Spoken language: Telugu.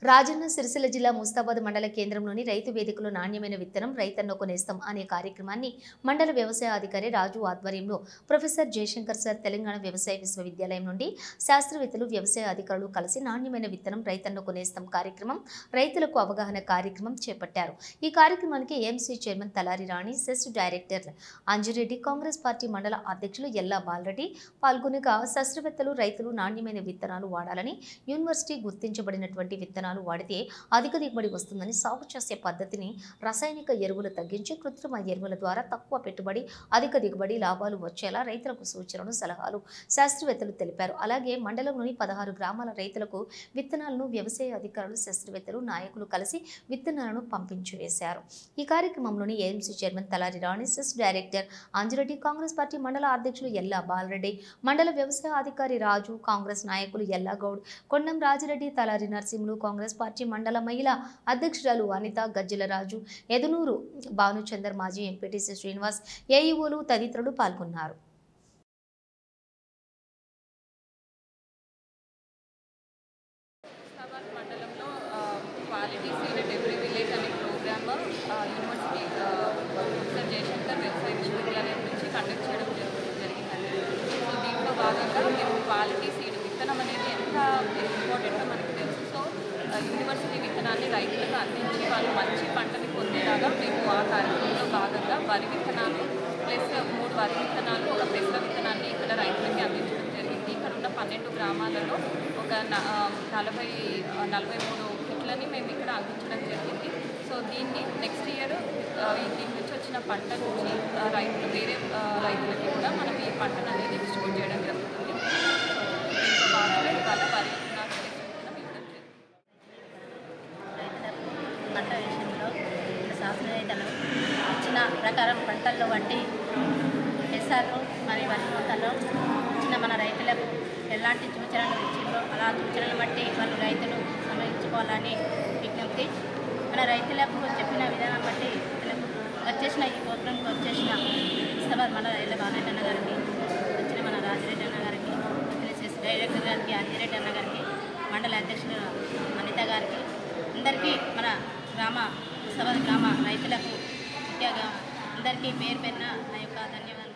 రాజన్న సిరిసిల్ల జిల్లా ముస్తాబాద్ మండల కేంద్రంలోని రైతు వేదికలో నాణ్యమైన విత్తనం రైతన్నకు నేస్తం అనే కార్యక్రమాన్ని మండల వ్యవసాయ అధికారి రాజు ఆధ్వర్యంలో ప్రొఫెసర్ జయశంకర్ సార్ తెలంగాణ వ్యవసాయ విశ్వవిద్యాలయం నుండి శాస్త్రవేత్తలు వ్యవసాయ అధికారులు కలిసి నాణ్యమైన విత్తనం రైతన్నకు నేస్తం కార్యక్రమం రైతులకు అవగాహన కార్యక్రమం చేపట్టారు। ఈ కార్యక్రమానికి AMC chairman Talari Rani, CESS director Anjireddy, Congress party మండల అధ్యక్షులు ఎల్లా బాలరెడ్డి పాల్గొనగా శాస్త్రవేత్తలు రైతులు నాణ్యమైన విత్తనాలు వాడాలని, యూనివర్సిటీ గుర్తించబడినటువంటి విత్తనాలు వాడితే అధిక దిగుబడి వస్తుందని, సాగు చేసే పద్ధతిని రసాయనిక ఎరువులు తగ్గించి కృత్రిమ ఎరువుల ద్వారా తక్కువ పెట్టుబడి అధిక దిగుబడి లాభాలు వచ్చేలా రైతులకు సూచనలు సలహాలు శాస్త్రవేత్తలు తెలిపారు। అలాగే మండలంలోని 16 గ్రామాల రైతులకు విత్తనాలను వ్యవసాయ అధికారులు, శాస్త్రవేత్తలు, నాయకులు కలిసి విత్తనాలను పంపించి వేశారు। ఈ కార్యక్రమంలోని AMC chairman Talari Rani, CESS director Anjireddy, Congress party మండల అధ్యక్షులు ఎల్లా బాలరెడ్డి, మండల వ్యవసాయ అధికారి రాజు, కాంగ్రెస్ నాయకులు ఎల్లా గౌడ్, కొండం రాజిరెడ్డి, తలారి నరసింహులు, కాంగ్రెస్ పార్టీ మండల మహిళా అధ్యక్షురాలు అనిత, గజ్జల రాజు, ఎదునూరు భానుచందర్, మాజీ ఎంపీటీసీ శ్రీనివాస్, ఏఈఓలు తదితరులు పాల్గొన్నారు। మండలంలో క్వాలిటీ సీడ్ ఎవ్రీ విలేజ్ అనే ప్రోగ్రామ్ యూనివర్సిటీ ప్రొఫెసర్ జయశంకర్ వ్యవసాయ విశ్వవిద్యాలయం నుంచి కండక్ట్ చేయడం జరిగిందండి। సో దీంట్లో భాగంగా మేము క్వాలిటీ సీడ్ విత్తనం అనేది ఎంత ఇంపార్టెంటో మనకు తెలుసు। సో యూనివర్సిటీ విత్తనాన్ని రైతులకు అందించి వాళ్ళు మంచి పంటని పొందేలాగా మేము ఆ కార్యక్రమంలో భాగంగా వరి విత్తనాలు ప్లస్ 3 వరి విత్తనాలు, ఒక పెసర విత్తనాన్ని ఇక్కడ రైతులకి అందించడం జరిగింది। ఇక్కడ ఉన్న 12 గ్రామాలలో ఒక 43 కిట్లని మేము ఇక్కడ అందించడం జరిగింది। సో దీన్ని నెక్స్ట్ ఇయర్ దీని నుంచి వచ్చిన పంట నుంచి రైతులు వేరే రైతులకి కూడా మనం ఈ పంటను అనేది డిస్ట్రిబ్యూట్ చేయడం జరుగుతుంది। సో దీంతో భాగంగా ఇవాళ వరి విత్తనాలు విత్తనం ఇవ్వడం జరిగింది। పంట విషయంలో శాస్త్రవేత్తలు ఇచ్చిన ప్రకారం పంటల్లో బట్టి పెసర్లు మరియు వరి మొక్కల్లో ఇచ్చిన మన రైతులకు ఎలాంటి సూచనలు ఇచ్చిందో ఆ సూచనలు బట్టి వాళ్ళు రైతులు సమయించుకోవాలని విజ్ఞప్తి। మన రైతులకు చెప్పిన విధానం బట్టి వచ్చేసిన ఈ ప్రోగ్రాంకి వచ్చేసిన ముస్తాబాద్ మండల రైతుల బాలరెడ్డి అన్న గారికి, వచ్చిన మన రాజిరెడ్డి అన్న గారికి, ఎస్ఎస్ డైరెక్టర్ గారికి, అంజిరెడ్డి అన్న గారికి, మండల అధ్యక్షులు అనిత గారికి, అందరికీ మన ముస్తాబాద్ గ్రామ రైతులకు ముఖ్యంగా అందరికీ పేరు పేరున నా యొక్క ధన్యవాదాలు।